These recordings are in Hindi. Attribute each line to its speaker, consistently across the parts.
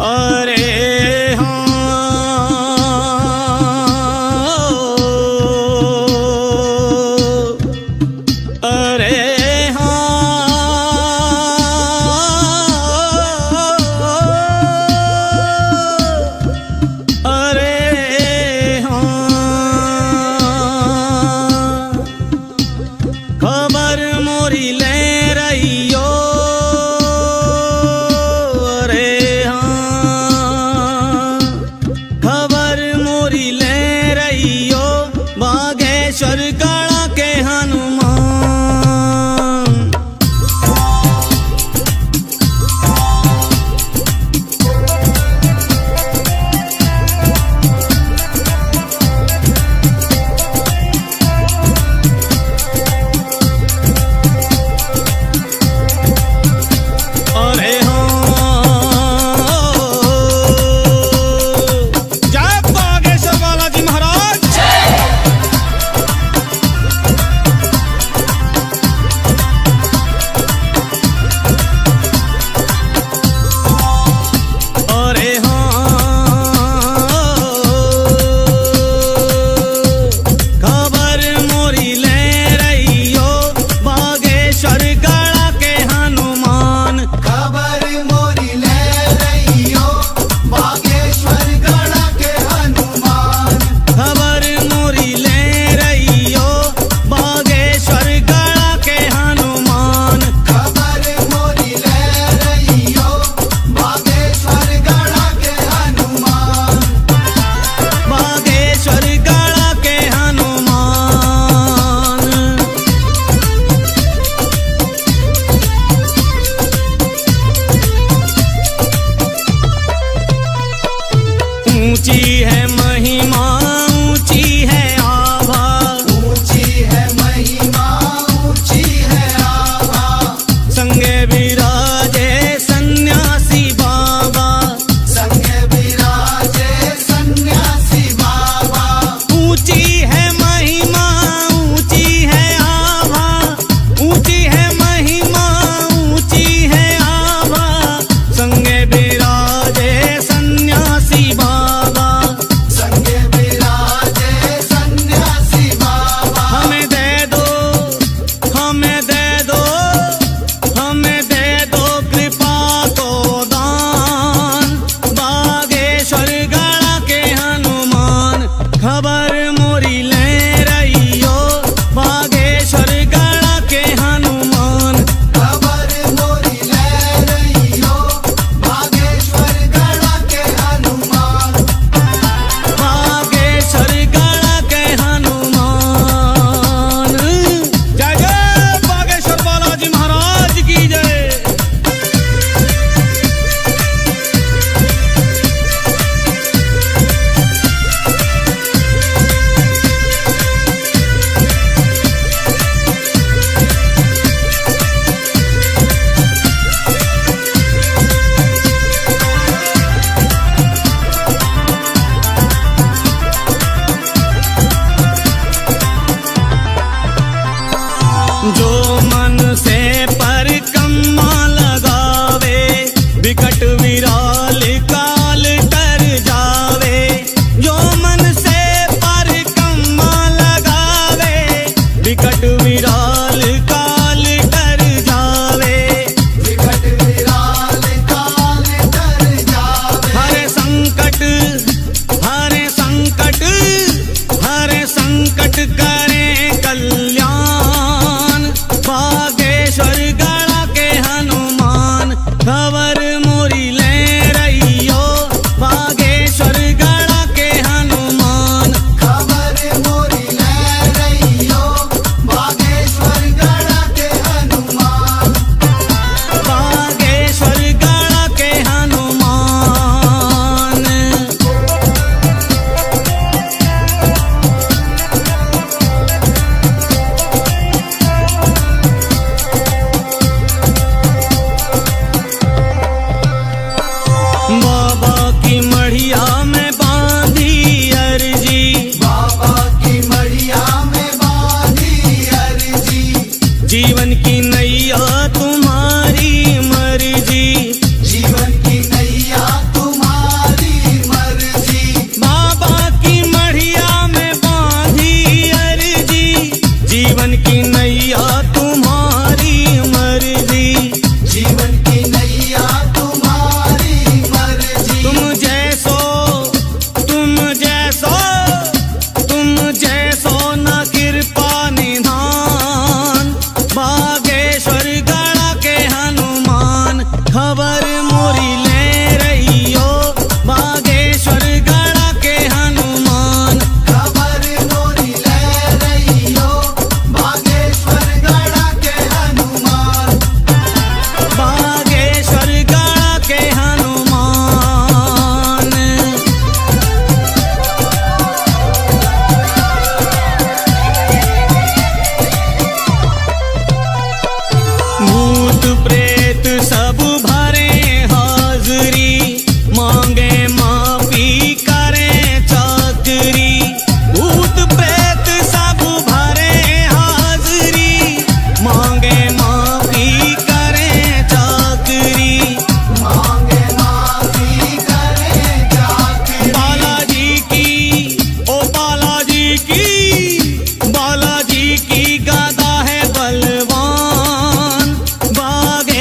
Speaker 1: अरे खबर मोरी ले रहियो। अरे हाँ, खबर मोरी ले रहियो बागेश्वर गढ़ के हनुमान। ऊंची है महिमा, ऊंची है आभा,
Speaker 2: ऊंची है महिमा, ऊंची है आभा।
Speaker 1: संगे विराजे सन्यासी बाबा,
Speaker 2: संगे विराजे सन्यासी बाबा।
Speaker 1: ऊंची है महिमा, ऊंची है आभा, ऊंची है महिमा, ऊंची है आभा। संगे विराजे सन्यासी बाबा,
Speaker 2: संगे विराजे सन्यासी बाबा।
Speaker 1: हमें दे दो, हमें दे दो, हमें दे दो कृपा को दान। बागेश्वर गढ़ के हनुमान खबर मोरी ले रहियो। बागेश्वर गढ़ के हनुमान
Speaker 2: खबर मोरी ले रहियो। बागेश्वर गढ़ के हनुमान,
Speaker 1: बागेश्वर गढ़ के हनुमान। जय जय बागेश्वर बालाजी महाराज की जय। जो मन से परिक्रमा लगावे, विकट विराल काल कर जावे। जो मन से परिक्रमा लगावे, विकट विराल काल कर जावे।
Speaker 2: विकट विराल काल कर जावे।
Speaker 1: हरे संकट, हरे संकट, हरे संकट करे कल्याण। बागेश्वर गढ़ के हनुमान खबर मोरी ले रहियो। बागेश्वर गढ़ के हनुमान
Speaker 2: खबर मोरी ले रहियो। बागेश्वर गढ़ के हनुमान,
Speaker 1: बागेश्वर गढ़ के हनुमान। भूत प्रेत सब भरे हाजरी, मांगे माफी करें चाकरी। भूत प्रेत सब भरे हाजरी, मांगे माफी करें चाकरी।
Speaker 2: मांगे माफी करे जाके
Speaker 1: बालाजी की, ओ बालाजी की, बालाजी की गदा है बलवान, बागेश्वर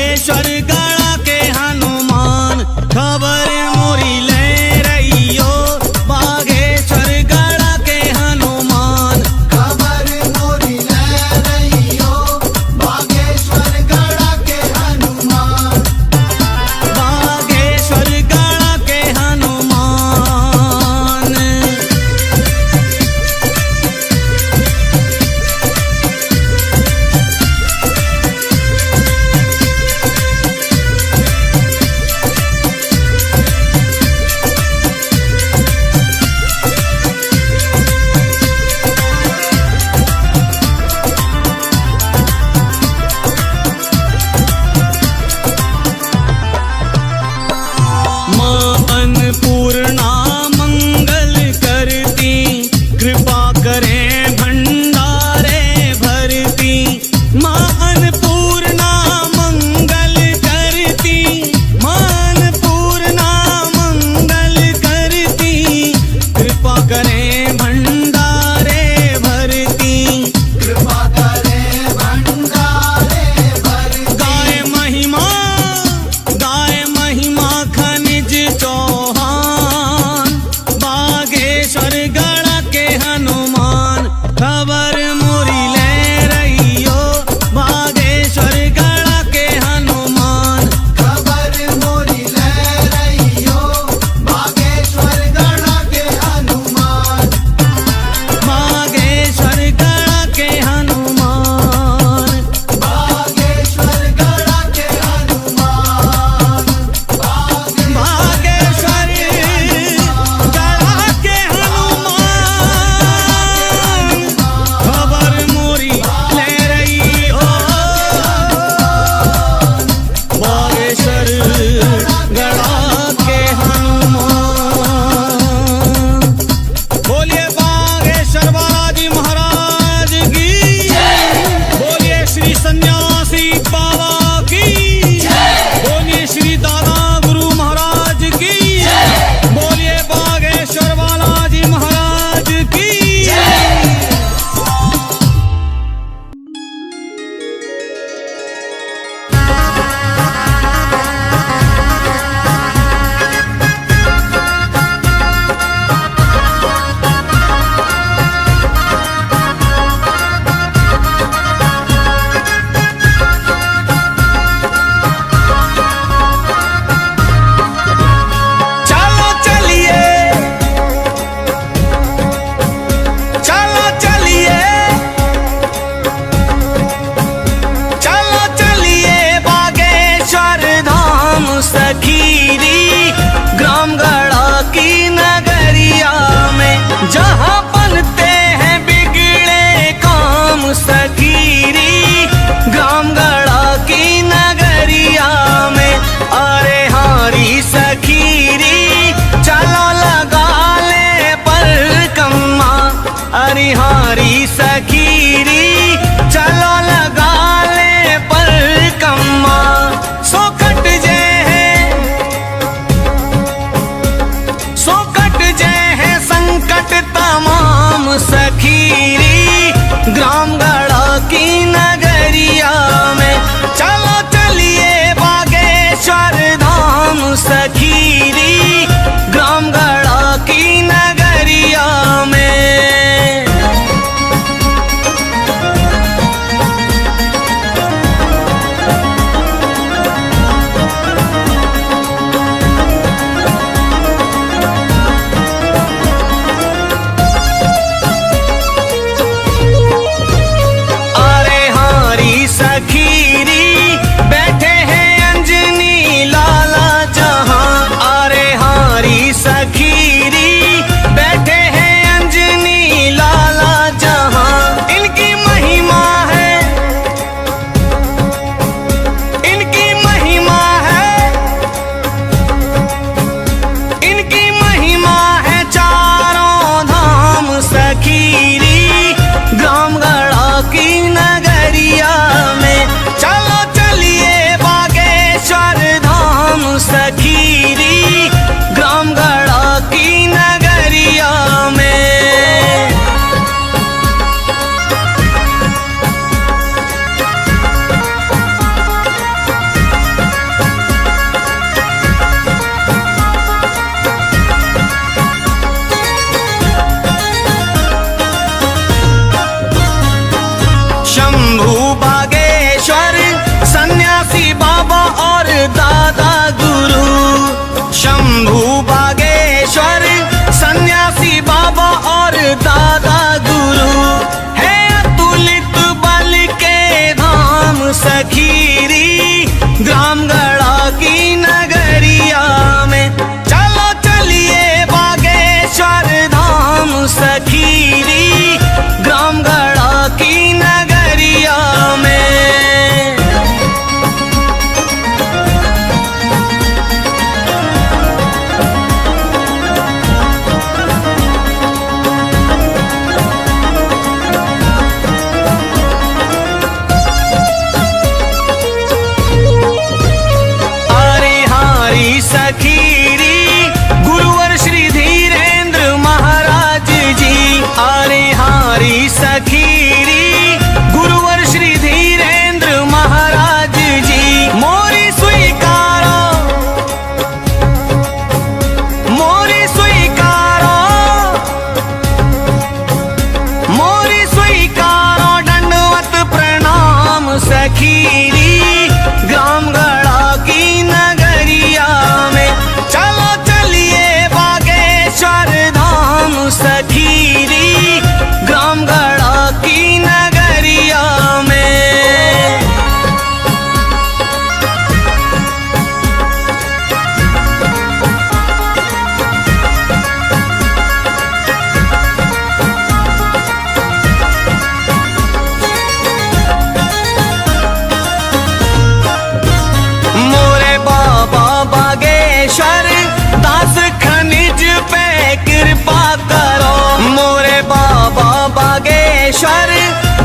Speaker 3: बागेश्वर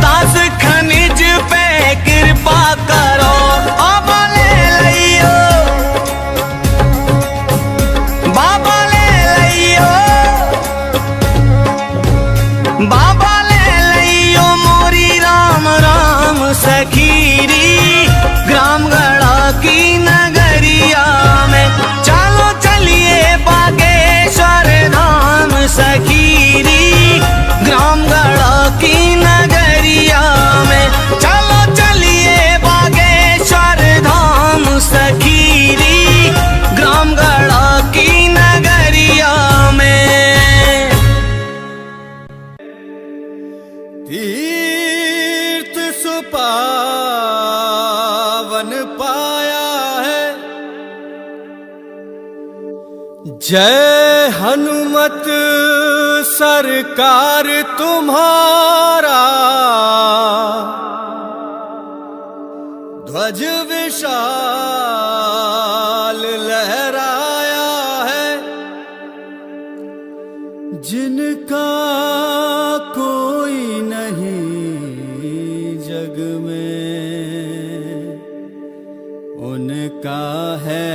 Speaker 3: दास खनिज पे कृपा करो। बाबा ले लियो, बाबा ले लियो, बाबा ले लियो मोरी राम राम सखीरी ग्राम गढ़ा की नगरिया में। चलो चलिए बागेश्वर धाम सखीरी ग्राम गढ़ा की नगरिया में। चलो चलिए बागेश्वर धाम सखीरी ग्राम गढ़ा की नगरिया में।
Speaker 2: तीर्थ सुपावन पाया है, जय हनुमत सरकार तुम्हारा। ध्वज विशाल लहराया है, जिनका कोई नहीं जग में, उनका है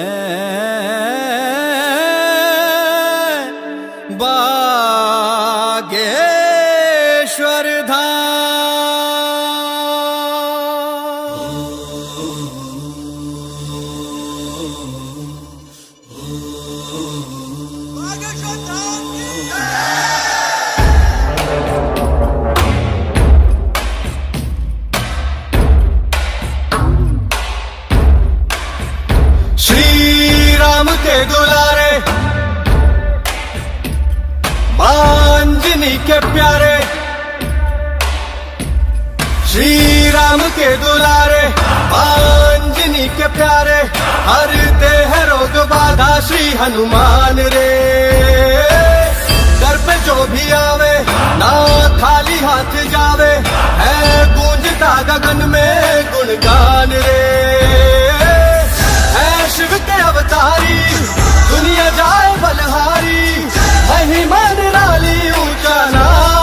Speaker 2: बागेश्वर राम के दुलारे, अंजनी के प्यारे। श्री राम के दुलारे, अंजनी के प्यारे, हरते हैं रोग बाधा श्री हनुमान रे। दर पे जो भी आवे ना खाली हाथ जावे, है गूंजता गगन में गुणगान रे। शिव के अवतारी दुनिया जाए बलहारी, महिमा निराली ऊंचा नाम।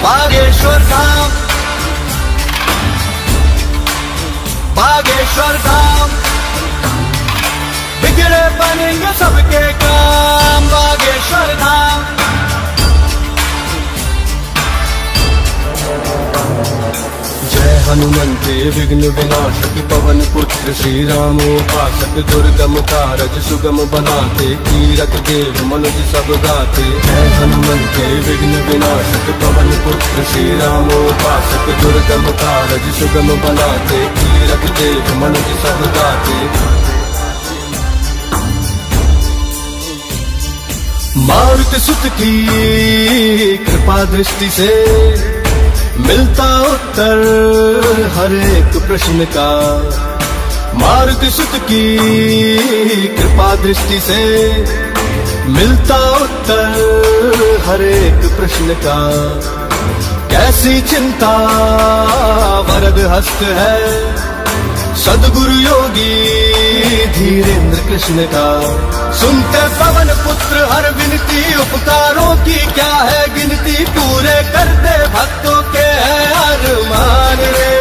Speaker 2: बागेश्वर धाम, बागेश्वर धाम, बिगड़े बनेंगे सबके काम। बागेश्वर धाम, हनुमंते विघ्न विनाशक पवन पुत्र श्री राम उपासक। दुर्गम कारज सुगम बनाते, कीरत देव मनुज सब गाते। जय हनुमंते विघ्न विनाशक पवन पुत्र श्री राम उपासक। दुर्गम कारज सुगम बनाते, कीरत देव मनुज सब गाते। मारुति सुत की कृपा दृष्टि से मिलता उत्तर हर एक प्रश्न का। मारुति सुत की कृपा दृष्टि से मिलता उत्तर हर एक प्रश्न का। कैसी चिंता वरद हस्त है सदगुरु योगी धीरेन्द्र कृष्ण का। सुनते पवन पुत्र हर विनती, उपकारों की क्या है गिनती। पूरे करते भक्तों के है अरमान रे।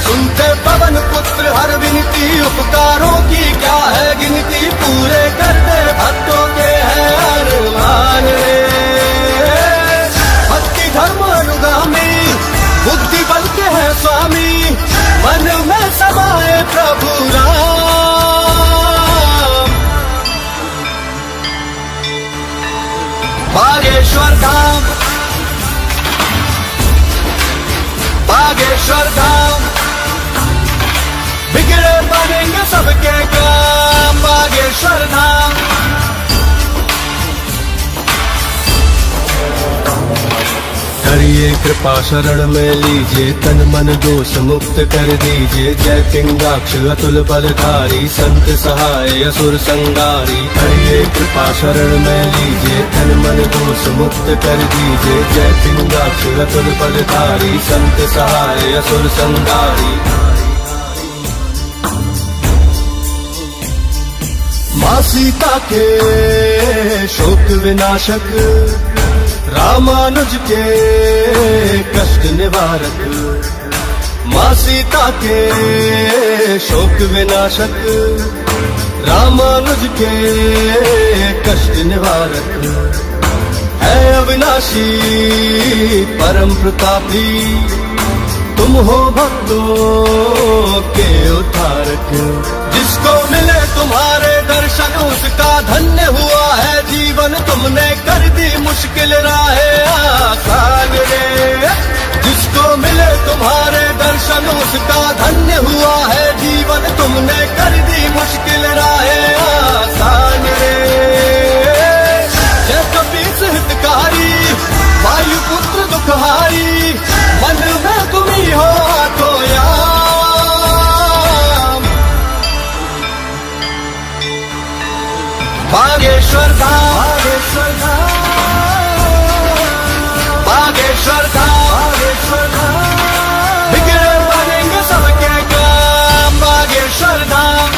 Speaker 2: सुनते पवन पुत्र हर विनती, उपकारों की क्या है गिनती। पूरे करते भक्तों के है अरमान रे। भक्ति धर्म अनुगामी, बुद्धि बल के है स्वामी। मन में समाए प्रभु राम। बागेश्वर धाम, बागेश्वर धाम, बिगड़े बनेंगे सबके काम। बागेश्वर धाम, करिए कृपा शरण में लीजिए, तन मन दोष मुक्त कर दीजिए। जय पिंगाक्ष अतुल बलधारी, संत सहाय असुर संगारी। करिए कृपा शरण में लीजिए, तन मन दोष मुक्त कर दीजिए। जय पिंगाक्ष अतुल बलधारी, संत सहाय असुर संगारी। माँ सीता के शोक विनाशक, रामानुज के कष्ट निवारक। माँ सीता के शोक विनाशक, रामानुज के कष्ट निवारक। है अविनाशी परम प्रतापी, तुम हो भक्तों के उद्धारक। जिसको मिले तुम्हारे दर्शन उसका धन्य हुआ है जीवन, तुमने कर दी मुश्किल राहें आसान रे। जिसको मिले तुम्हारे दर्शन उसका धन्य हुआ है जीवन, तुमने कर दी मुश्किल राहें आसान रे। जय कपीस हितकारी, वायुपुत्र दुखहारी, मन में तुम ही हो तो यार। बागेश्वर धाम, बागेश्वर धाम, बागेश्वर धाम, बागेश्वर धाम। बिगड़े बनेंगे सबके काम, बागेश्वर धाम।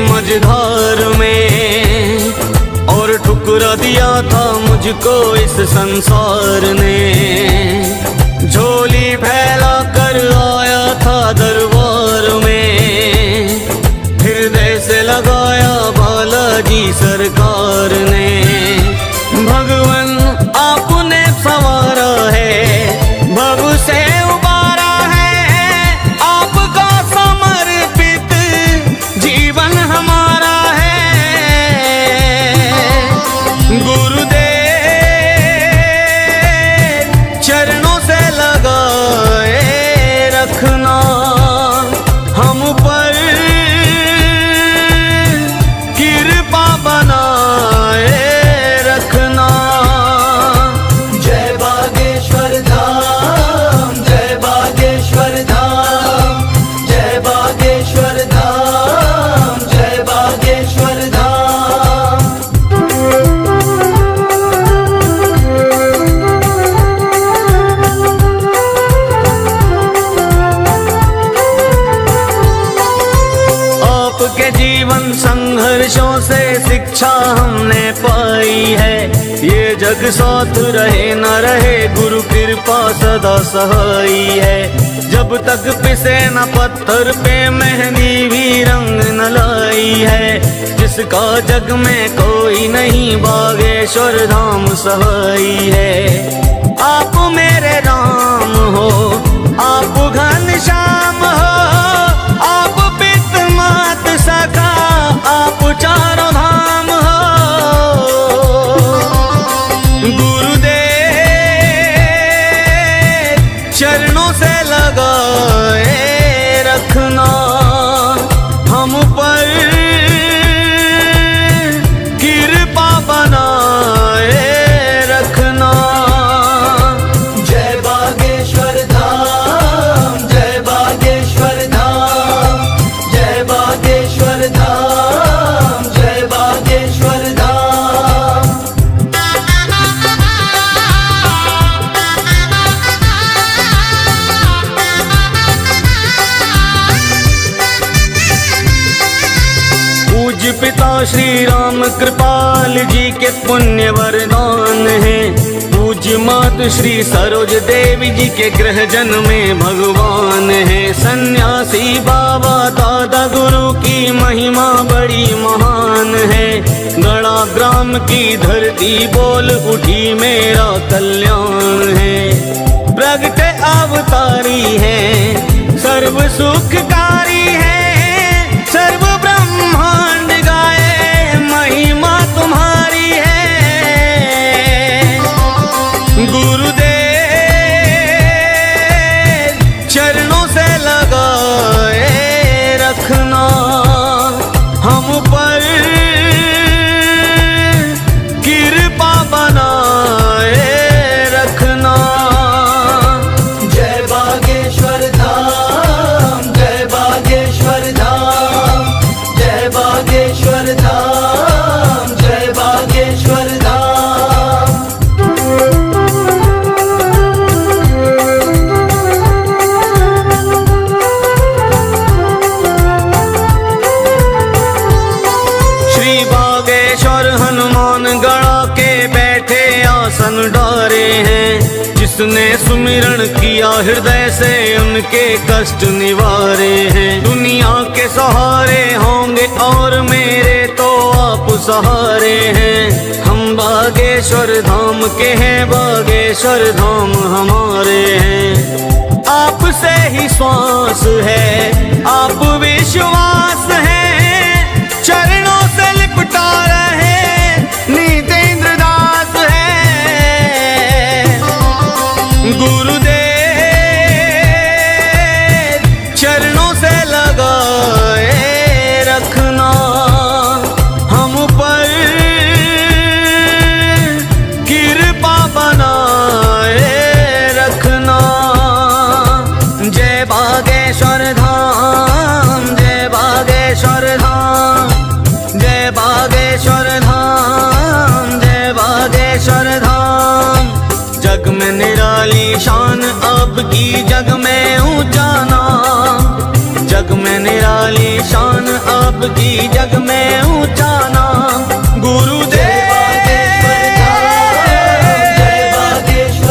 Speaker 3: मझधार में और ठुकरा दिया था मुझको इस संसार ने। झोली फैला कर आया था दरबार में, हृदय से लगाया बालाजी सरकार ने। भगवन आपने संवारा है, भव से उबारा है, आपका समर्पित जीवन हमारा है। गुरुदेव चरणों से लगाए रखना हम पर कृपा बनाए रखना। जय बागेश्वर धाम, जय बागेश्वर धाम, जय बागेश्वर धाम, जय बागेश्वर धाम। आपके जीवन संघर्षों से शिक्षा हमने पाई है, ये जग साथ रहे न रहे गुरु कृपा सदा सहाई है। जब तक पिसे न पत्थर पे मेहंदी भी रंग न लाई है, जिसका जग में कोई नहीं बागेश्वर धाम सहाई है। आप मेरे राम हो, आप घनश्याम हो, आप पित मात सखा, आप चारों धाम हो। गुरुदेव चरणों से लगाए रखना हम पर कृपा बनाए रखना। जय बागेश्वर धाम, जय बागेश्वर धाम, जय बागेश्वर धाम, जय बागेश्वर धाम। पूज्य पिता श्री राम कृपाल जी के पुण्य वरदान है। पूज्य पूज्य मात श्री सरोज देवी जी के गृह जन में भगवान है। सन्यासी बाबा दादा गुरु की महिमा बड़ी महान है। गड़ा ग्राम की धरती बोल उठी मेरा कल्याण है। प्रगटे अवतारी है सर्व सुखकारी है। सर्व ब्रह्मांड गाए महिमा तुम्हारी है। गुरुदेव चरणों से लगाए रखना हम पर कृपा बनाए रखना।
Speaker 2: जय बागेश्वर धाम, जय बागेश्वर धाम, जय बागेश्वर धाम, जय बागेश्वर धाम।
Speaker 3: श्री बागेश्वर हनुमान गढ़ा के बैठे आसन डारे हैं। जिसने सुमिरण किया हृदय से उनके कष्ट निवारे हैं। दुनिया के सहारे होंगे और मेरे तो आप सहारे हैं। हम बागेश्वर धाम के हैं, बागेश्वर धाम हमारे हैं। आपसे ही श्वास है, आप विश्वास है। चरणों से लिपटा रहे नीतेंद्र दास है। गुरुदेव चरणों से लगाए रखना हम पर कृपा बनाए रखना। जय बागेश्वर धाम, जय बागेश्वर धाम, जय बागेश्वर धाम, जय बागेश्वर धाम। जग में निराली शान अब की जग में ऊंचा नाम। जग में निराली शान अब की जग में ऊंचा नाम। गुरुदेव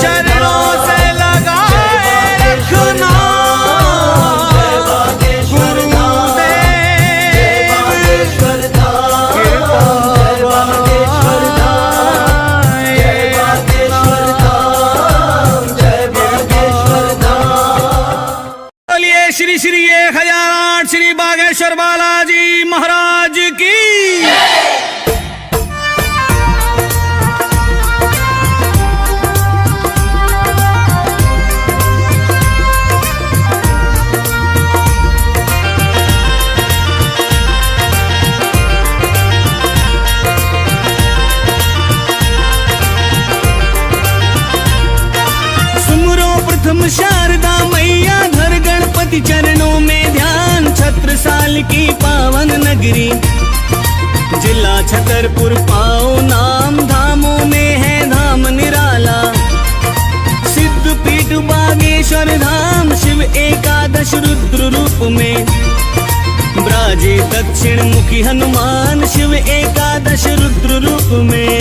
Speaker 3: चरणों से लगाए रखना।
Speaker 1: श्री श्री 1008 श्री बागेश्वर बालाजी महाराज की। सुमरो प्रथम शारदा मैया, धर गणपति चरणों में ध्यान। छत्रसाल की पावन नगरी जिला छतरपुर पाओ नाम। धामों में है धाम निराला, सिद्ध पीठ बागेश्वर धाम। शिव एकादश रुद्र रूप में ब्राजे दक्षिण मुखी हनुमान। शिव एकादश रुद्र रूप में।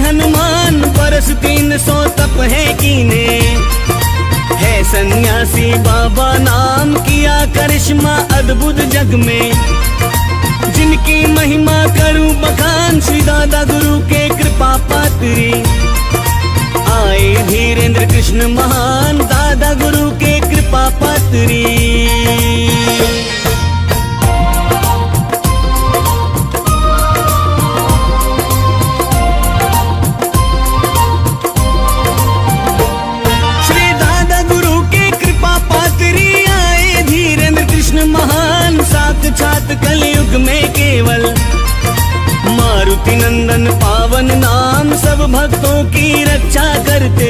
Speaker 1: हनुमान बरस 300 तप है कीने। है सन्यासी बाबा नाम, किया करिश्मा अद्भुत जग में। जिनकी महिमा करूं बखान, श्री दादा गुरु के कृपा पात्री। आए धीरेन्द्र कृष्ण महान, दादा गुरु के कृपा पात्री। महान साक्षात कलयुग में केवल। मारुति नंदन पावन नाम, सब भक्तों की रक्षा करते।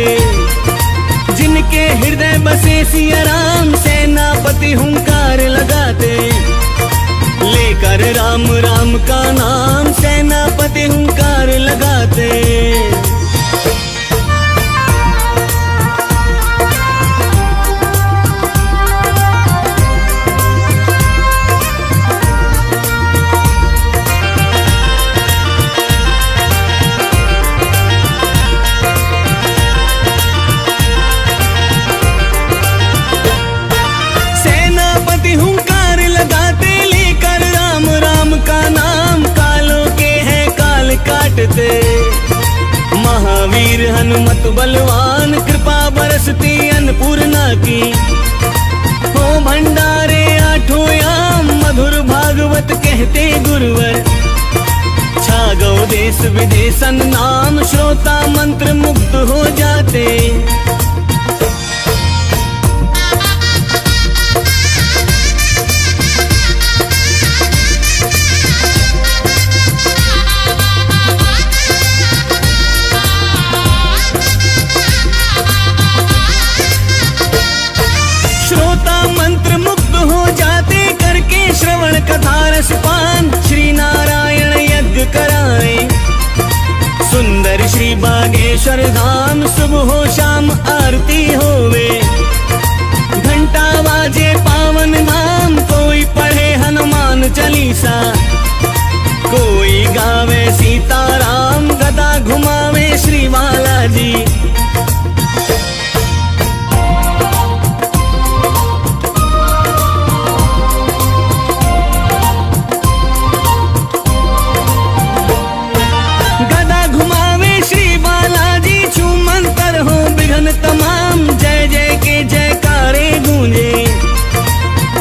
Speaker 1: जिनके हृदय बसे सिया राम, सेनापति हुंकार लगाते। लेकर राम का नाम सेनापति हुंकार लगाते। महावीर हनुमत बलवान कृपा बरसती अन्नपूर्णा की। हो भंडारे आठों याम मधुर भागवत कहते गुरुवर। छा गौ देश विदेशन नाम श्रोता मंत्र मुक्त हो जाते। श्रवण कथा रसपान श्री नारायण यज्ञ कराए। सुंदर श्री बागेश्वर धाम सुबह हो शाम आरती होवे। घंटा बाजे पावन धाम कोई पढ़े हनुमान चालीसा। कोई गावे सीताराम गदा घुमावे श्री बालाजी। तमाम जय जय के जयकारे गूंजे।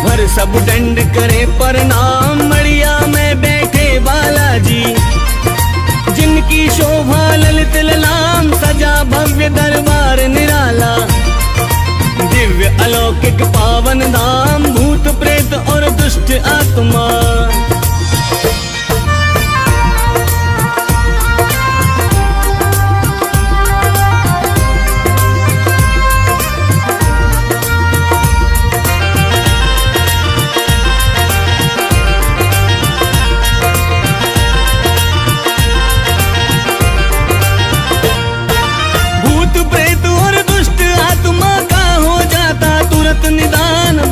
Speaker 1: हर सब दंड करे प्रणाम मड़िया में बैठे बालाजी। जिनकी शोभा ललित ललाम सजा भव्य दरबार निराला। दिव्य अलौकिक पावन धाम भूत प्रेत और दुष्ट आत्मा।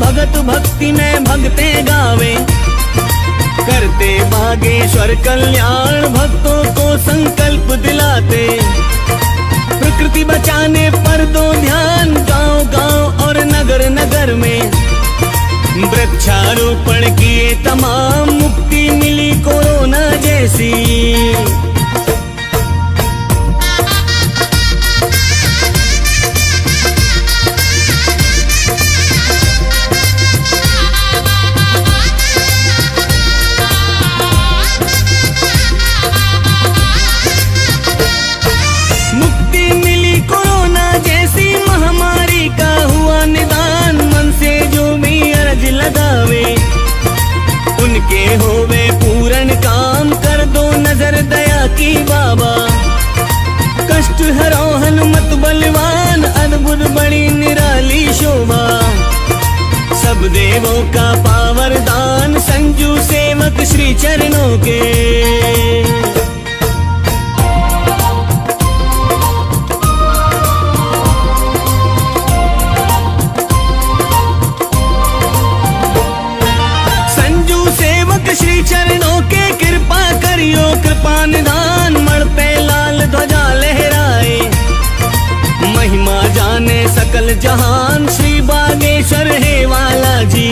Speaker 1: भगत भक्ति में भगते गावे। करते बागेश्वर कल्याण भक्तों को संकल्प दिलाते। प्रकृति बचाने पर दो ध्यान गांव गांव और नगर नगर में। वृक्षारोपण किए तमाम मुक्ति मिली कोरोना जैसी। उनके होवे पूर्ण काम कर दो नजर दया की बाबा। कष्ट हरो हनुमत बलवान अद्भुत बड़ी निराली शोभा। सब देवों का पावर दान संजू सेवक श्री चरणों के। श्री चरणों के कृपा करियो कृपा निधान। मण पे लाल ध्वजा लहराए। महिमा जाने सकल जहान श्री बागेश्वर है वाला जी।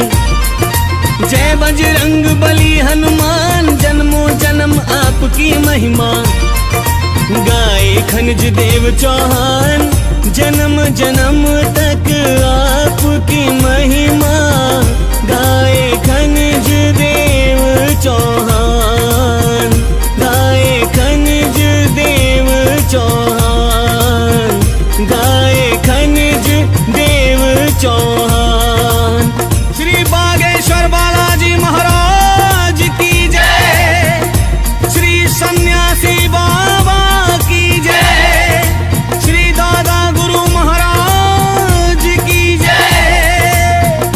Speaker 1: जय बजरंग बली हनुमान जन्मों जन्म आपकी महिमा। गाए खनिज देव चौहान जन्म जन्म तक आपकी महिमा। गाए खनिज देव चौहान। गाए खनिज देव चौहान। गाए खनिज देव चौहान। श्री बागेश्वर बालाजी महाराज की जय। श्री सन्यासी बाबा की जय। श्री दादा गुरु महाराज की जय।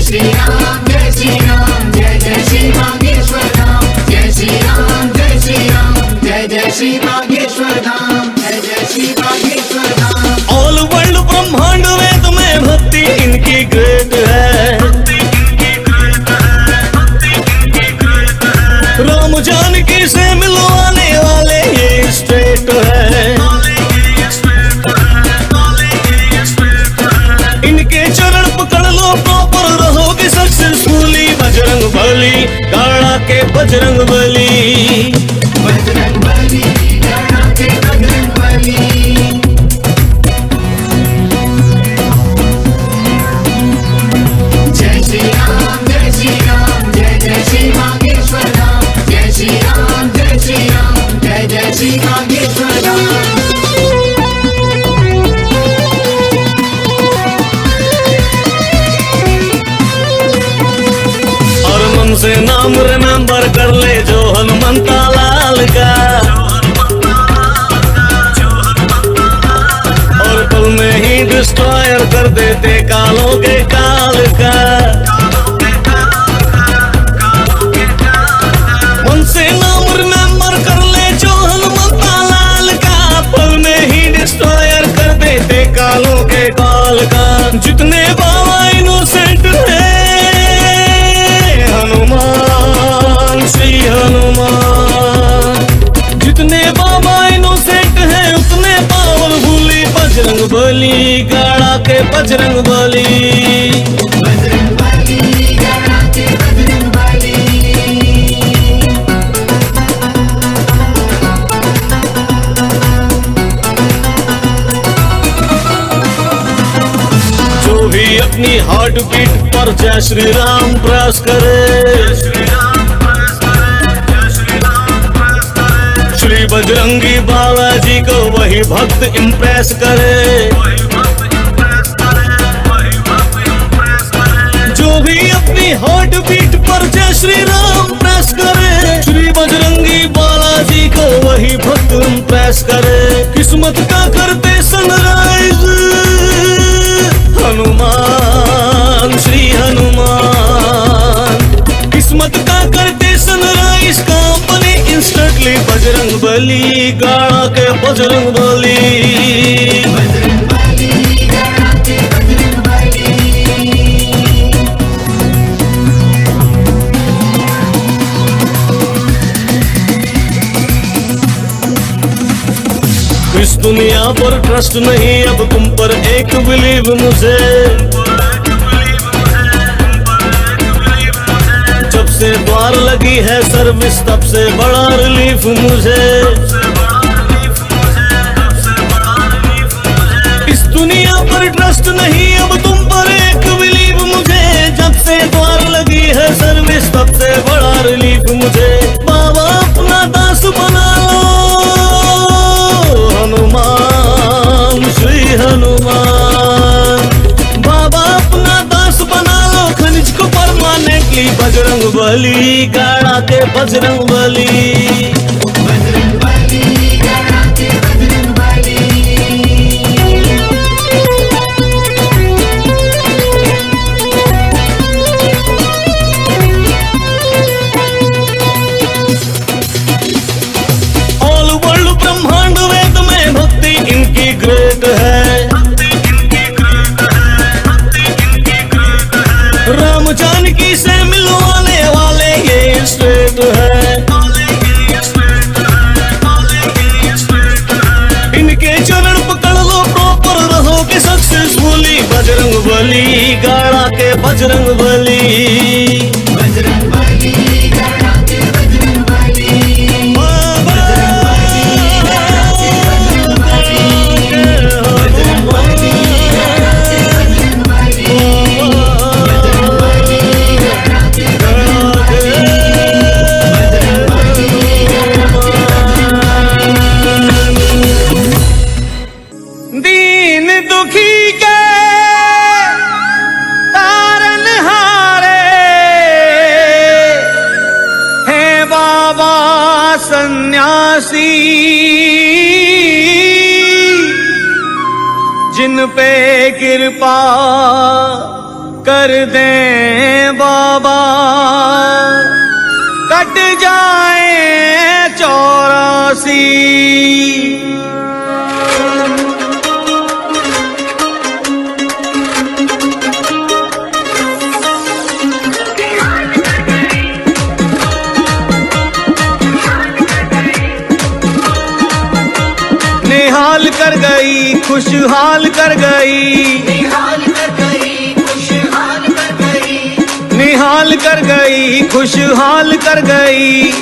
Speaker 4: श्री राम जय श्री राम जय जय श्री बागेश्वर धाम जय श्री राम जय श्री राम जय जय श्री बागेश्वर धाम जय जय श्री बागेश्वर धाम।
Speaker 1: ऑल वर्ल्ड ब्रह्मांड वेद में भक्ति इनकी ग्रेट है, राम जानकी से मिलवाने वाले ये स्ट्रेट है। इनके चरण पकड़ लो प्रॉपर रहोगे सक्सेसफुली। बजरंग बली गाड़ा के बजरंग बली,
Speaker 4: बजरंग बली गाड़ा के बजरंग बली। जय श्री राम जय श्री राम जय जय श्री बागेश्वर धाम जय श्री राम जय श्री राम जय जय श्री बागेश्वर धाम।
Speaker 1: से नाम रिमेंबर कर ले जो हनुमंता लाल का, और पल में ही डिस्ट्रॉयर कर देते कालों के काल का। मन से नाम रिमेंबर कर ले जो हनुमंता लाल का, पल में ही डिस्ट्रॉयर कर देते कालों के काल का। जितने बाबा इनोसेंट है हनुमान श्री हनुमान, जितने बाबा इनोसेंट हैं उतने पावरफुली बजरंग बली गाड़ा के बजरंग बली।
Speaker 4: बजरंग बली गाड़ा के बजरंग बली।
Speaker 1: जो भी अपनी हार्ट बीट पर जय श्री राम प्रेस करे, श्री बजरंगी बालाजी को वही भक्त इम्प्रेस करे। जो भी अपनी हार्ट बीट पर जय श्री राम प्रेस करे, श्री बजरंगी बालाजी को वही भक्त इम्प्रेस करे। किस्मत का करते सनराइज हनुमान श्री हनुमान, किस्मत का करते सनराइज का बने इंस्टेंटली बजरंग बली गाड़ा के बजरंग बली।
Speaker 4: बजरंग बली गाड़ा के बजरंग बली।
Speaker 1: इस दुनिया पर ट्रस्ट नहीं अब तुम पर एक बिलीव मुझे, जब से द्वार लगी है सर्विस तब से बड़ा रिलीफ मुझे। इस दुनिया पर ट्रस्ट नहीं अब तुम पर एक बिलीव मुझे, जब से द्वार लगी है सर्विस तब से बड़ा रिलीफ मुझे। बाबा अपना दास बना लो हनुमान श्री हनुमान, बाबा अपना दास बना लो खनिज को परमानेंटली बजरंग बली गाड़ा के बजरंग बली।
Speaker 4: बजरंग बली गाड़ा के बजरंग बली।
Speaker 1: ऑल वर्ल्ड ब्रह्मांड वेद में भक्ति इनकी ग्रेट है, राम जानकी से मिलवाने वाले ये स्ट्रेट है। इनके चरण पकड़ लो प्रॉपर रहोगे सक्सेसफुली। बजरंग बली गाड़ा के बजरंग बली।
Speaker 4: बजरंग बली गाड़ा के बजरंग बली। बजरंग बली गाड़ा के बजरंग बली। बजरंग बली गाड़ा के बजरंग बली। बजरंग बली गाड़ा के बजरंग बली।
Speaker 1: दीन दुखी के तारनहारे हैं बाबा सन्यासी, जिन पे कृपा
Speaker 3: कर दे बाबा, कट जाए 84। निहाल कर गई, खुशहाल कर गई,
Speaker 4: निहाल कर गई, खुशहाल कर गई,
Speaker 3: निहाल कर गई, खुशहाल कर गई,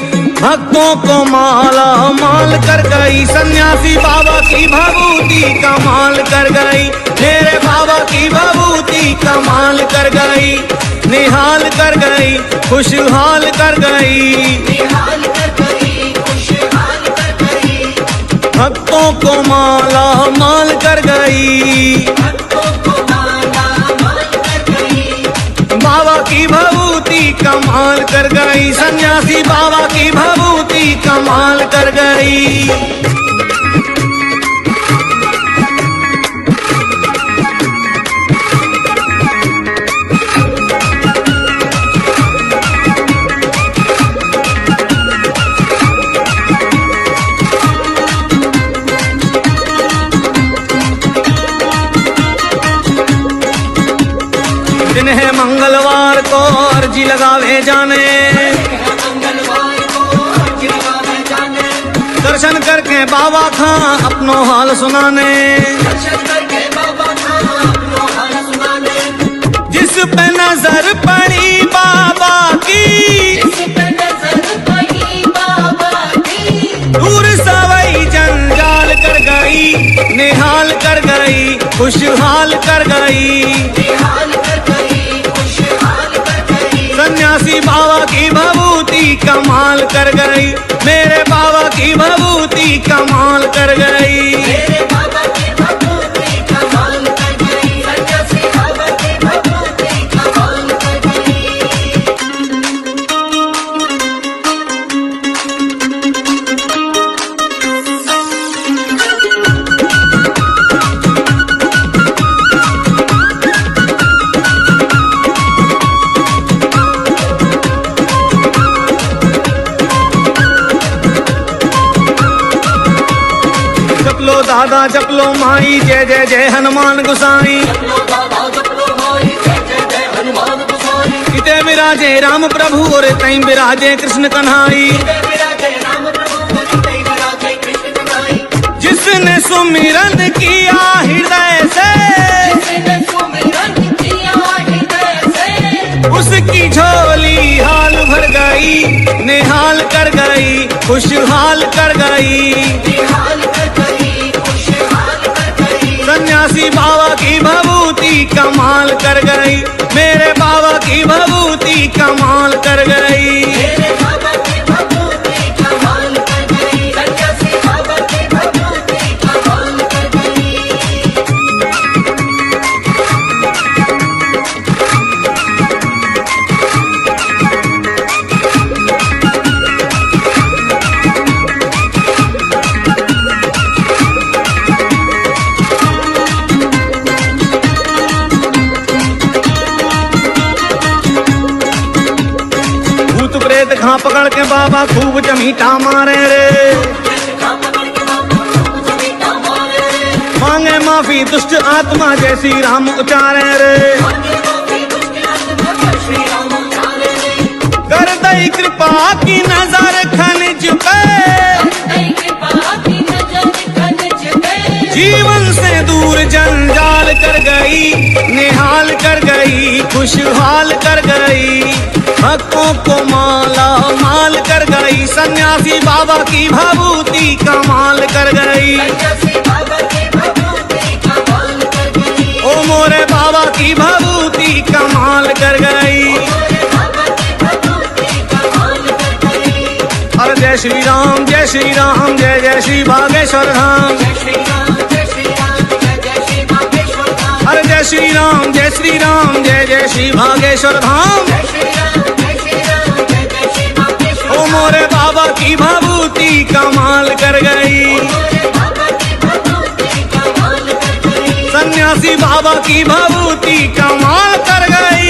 Speaker 3: भक्तों को माला माल कर गई। सन्यासी बाबा की भभूति कमाल कर गई, मेरे बाबा की भभूति कमाल कर गई। निहाल कर गई, खुशहाल कर गई,
Speaker 4: निहाल कर गई, खुशहाल कर गई,
Speaker 3: भक्तों को माला माल कर गई।
Speaker 4: भक्तों को माला माल कर गई,
Speaker 3: बाबा की भभूति कमाल कर गई, सन्यासी बाबा की भभूति कमाल कर गई। दिन है मंगलवार को अर्जी लगावे जाने,
Speaker 4: मंगलवार को अर्जी लगावे जाने,
Speaker 3: दर्शन करके बाबा था अपनो हाल सुनाने।
Speaker 4: दर्शन करके बाबा का अपनो हाल सुनाने,
Speaker 3: जिस पे नजर पड़ी बाबा की,
Speaker 4: जिस पे नजर पड़ी बाबा की,
Speaker 3: दूर सवई जंजाल कर गई, निहाल कर गई, खुशहाल कर गई।
Speaker 4: निहाल कर गई, खुशहाल कर गई,
Speaker 3: सन्यासी बाबा की भभूति कमाल कर गई, मेरे बाबा की भभूति कमाल कर गई।
Speaker 4: मेरे बाबा की भभूति कमाल कर गई, सन्यासी बाबा की भभूति कमाल कर गई।
Speaker 3: जप लो दादा जप लो माई, जय जय जय हनुमान गोसाई।
Speaker 4: जपलो बाबा जपलो माई, जय जय जय हनुमान गोसाई,
Speaker 3: इते विराजे राम प्रभु और तई विराजे कृष्ण कन्हाई।
Speaker 4: जय विराजे राम प्रभु, जय विराजे कृष्ण कन्हाई,
Speaker 3: जिसने सुमिरन किया हृदय से,
Speaker 4: जिसने सुमिरन किया हृदय से,
Speaker 3: उसकी झोली हाल भर गई, निहाल कर गई, खुशहाल कर गई।
Speaker 4: निहाल कर गई, खुशहाल कर गई,
Speaker 3: सन्यासी बाबा की भभूति कमाल कर गई, मेरे बाबा की भभूति कमाल कर गई।
Speaker 4: मेरे बाबा की भभूति कमाल कर गई, सन्यासी बाबा की भभूति कमाल कर गई।
Speaker 3: भूत प्रेत घा पकड़ के बाबा खूब जमीटा मारे रे, मांगे माफी दुष्ट आत्मा जय श्री राम उचारे रे। कर दई कृपा की नजर खनिज पे, जीवन से दूर जंजाल कर गई, निहाल कर गई, खुशहाल कर गई, भक्तों को माला माल कर गई। सन्यासी बाबा की भभूति कमाल कर गई, ओ मोरे बाबा की भभूति कमाल कर गई। अरे जय श्री राम जय श्री राम, जय जय श्री बागेश्वर धाम। अरे जय श्री राम जय श्री राम, जय जय श्री बागेश्वर धाम। ओ मोरे बाबा की भभूति कमाल कर गई, सन्यासी बाबा की भभूति कमाल कर गई।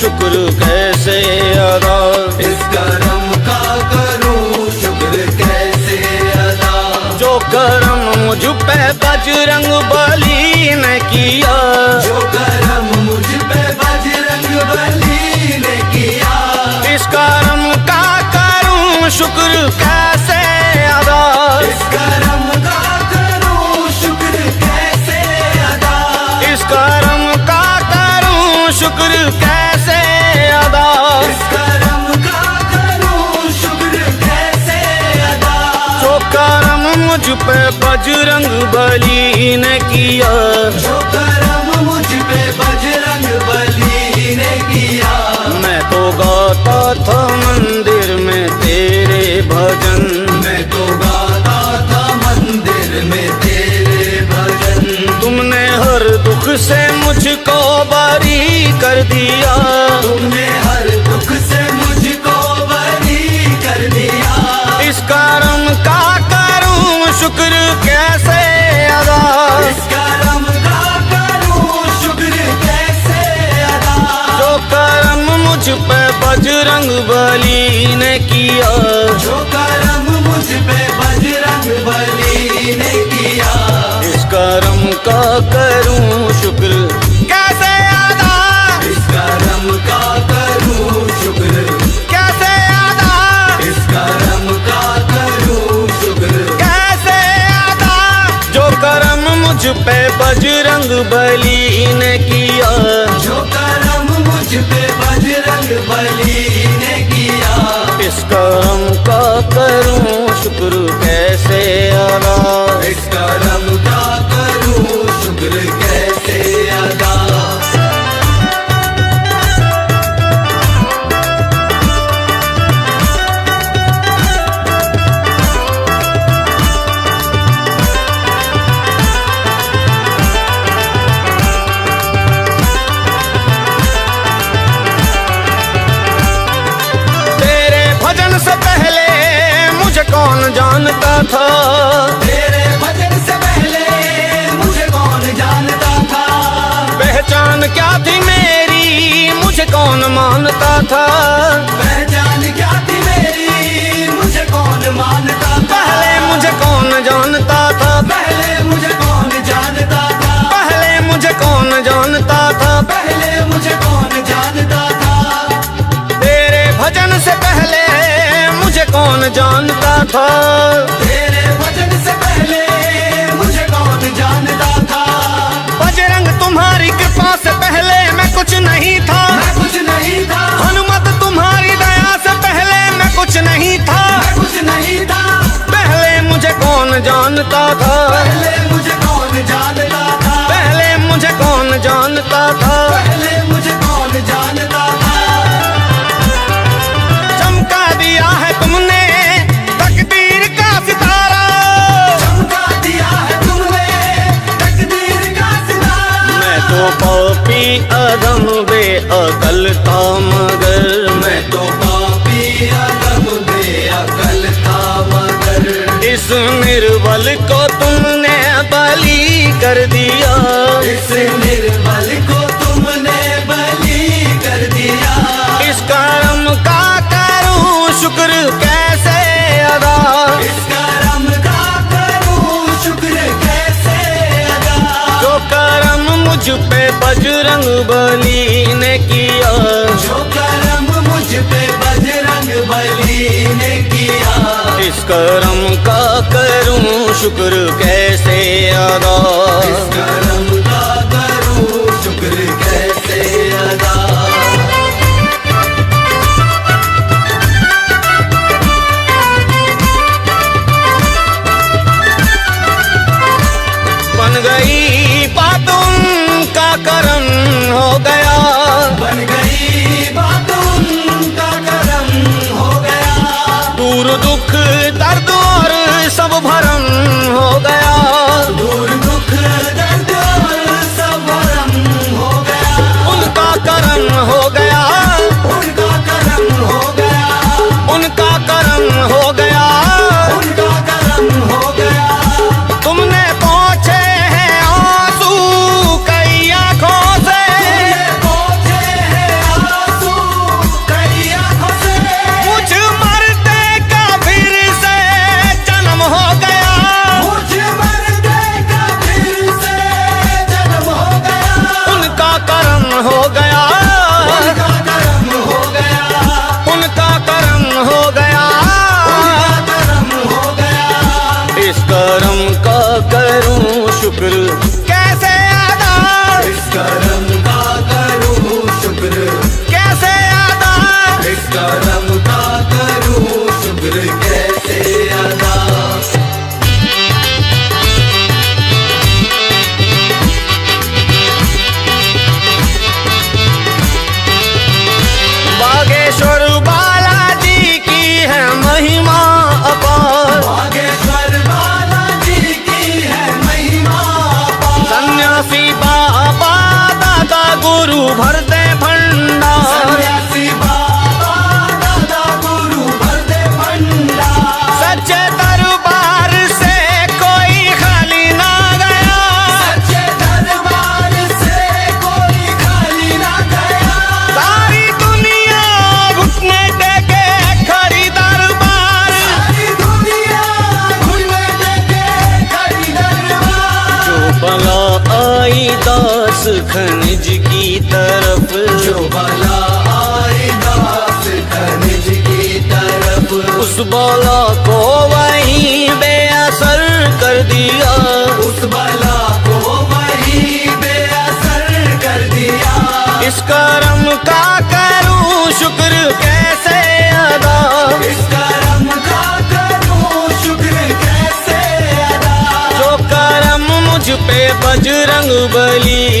Speaker 3: शुक्र कैसे अदा।
Speaker 2: इस कर्म का करूं शुक्र कैसे अदा।
Speaker 3: जो कर्म मुझ पे बजरंग बली ने किया,
Speaker 2: जो कर्म मुझ पे बजरंग बली ने किया,
Speaker 3: इस कर्म का करूं शुक्र कैसे अदा।
Speaker 2: इस कर्म का करूं शुक्र कैसे अदा।
Speaker 3: इस कर्म का करूं शुक्र कैसे अदा।
Speaker 2: इस कर्म का करूं शुक्र कैसे अदा।
Speaker 3: जो कर्म मुझ पे बजरंग बली ने किया,
Speaker 2: जो कर्म मुझ पे बजरंग बली ने किया,
Speaker 3: मैं तो गाता था मंदिर में तेरे भजन।
Speaker 2: मैं तो गाता था मंदिर में तेरे भजन।
Speaker 3: तुमने हर दुख से मुझको बरी कर दिया,
Speaker 2: तुमने हर दुख से मुझको बरी कर दिया।
Speaker 3: इस कर्म का करूं शुक्र कैसे अदा।
Speaker 2: इस कर्म का करूं शुक्र कैसे अदा।
Speaker 3: जो कर्म मुझ पे बजरंग बली ने किया,
Speaker 2: जो कर्म मुझ पे बजरंग बली ने किया,
Speaker 3: इस कर्म का करूं शुक्र कैसे अदा।
Speaker 2: इस कर्म का करूं शुक्र
Speaker 3: कैसे अदा।
Speaker 2: इस कर्म का करूं शुक्र
Speaker 3: कैसे अदा। जो कर्म मुझ पे बजरंग बली ने किया,
Speaker 2: जो कर्म मुझ पे बजरंग बली ने किया,
Speaker 3: इस कर्म का करूं शुक्र कैसे अदा।
Speaker 2: इस कर्म का करूं शुक्र कैसे अदा।
Speaker 3: तेरे भजन से पहले मुझे कौन जानता था।
Speaker 2: तेरे भजन से पहले मुझे कौन जानता था।
Speaker 3: पहचान क्या थी मेरी मुझे कौन मानता था।
Speaker 2: पहचान क्या थी मेरी मुझे कौन मानता था।
Speaker 3: पहले मुझे कौन जानता था।
Speaker 2: पहले मुझे कौन जानता था।
Speaker 3: पहले मुझे कौन जानता था।
Speaker 2: पहले मुझे कौन जानता था।
Speaker 3: तेरे भजन से पहले मुझे कौन जानता था।
Speaker 2: तेरे भजन से पहले मुझे कौन जानता था।
Speaker 3: बजरंग तुम्हारी कृपा से पहले मैं कुछ नहीं था।
Speaker 2: मैं कुछ नहीं था।
Speaker 3: हनुमत तुम्हारी दया से पहले मैं कुछ नहीं था।
Speaker 2: मैं कुछ नहीं था।
Speaker 3: पहले मुझे कौन जानता था।
Speaker 2: पहले मुझे कौन जानता था।
Speaker 3: पहले मुझे कौन जानता था।
Speaker 2: पहले मुझे कौन जानता था।
Speaker 3: चमका दिया है तुमने तकदीर का सितारा।
Speaker 2: चमका दिया है तुमने तकदीर का सितारा।
Speaker 3: मैं तो पापी अधम बेअकल था मगर।
Speaker 2: मैं तो पापी अधम बेअकल था मगर।
Speaker 3: इस निर्बल को तुमने बली कर दिया।
Speaker 2: इस निर्बल को तुमने बली कर दिया।
Speaker 3: इस कर्म का करूं शुक्र कैसे अदा।
Speaker 2: इस कर्म का करूं शुक्र कैसे अदा।
Speaker 3: जो कर्म मुझ पे बजरंग बली ने किया,
Speaker 2: जो कर्म मुझ पे बजरंग बली ने किया,
Speaker 3: इस कर्म का करूं शुक्र कैसे अदा।
Speaker 2: इस कर्म का करूं शुक्र कैसे अदा।
Speaker 3: बन गई बात उनका कर्म हो गया।
Speaker 2: बन गई बात उनका कर्म हो गया।
Speaker 3: दूर दुख दर्द और सब भरम हो गया।
Speaker 2: दूर दुख दर्द और सब भरम हो गया।
Speaker 3: उनका कर्म हो गया।
Speaker 2: उनका कर्म हो गया।
Speaker 3: उनका कर्म हो गया।
Speaker 2: उनका कर्म हो गया।
Speaker 3: तुमने पहुँचे हैं आंसू कई आंखों से।
Speaker 2: तुमने पहुँचे हैं
Speaker 3: भर दे भंडार।
Speaker 4: सन्यासी बाबा दादा गुरु भर दे भंडार।
Speaker 3: सच्चे दरबार से कोई खाली ना गया,
Speaker 4: सच्चे दरबार से कोई खाली ना गया।
Speaker 3: सारी दुनिया घुटने टेके खड़ी दरबार।
Speaker 4: सारी दुनिया घुटने टेके खड़ी दरबार।
Speaker 3: जो बला आई दास खनिज की तरफ,
Speaker 4: जो बला आई दास खनिज की तरफ,
Speaker 3: उस बला को वहीं बेअसर कर दिया।
Speaker 4: उस बला को वही बेअसर कर दिया।
Speaker 3: इस करम का करूं शुक्र कैसे अदा,
Speaker 4: इस करम का करूं शुक्र कैसे अदा।
Speaker 3: जो करम मुझ पे बजरंग बली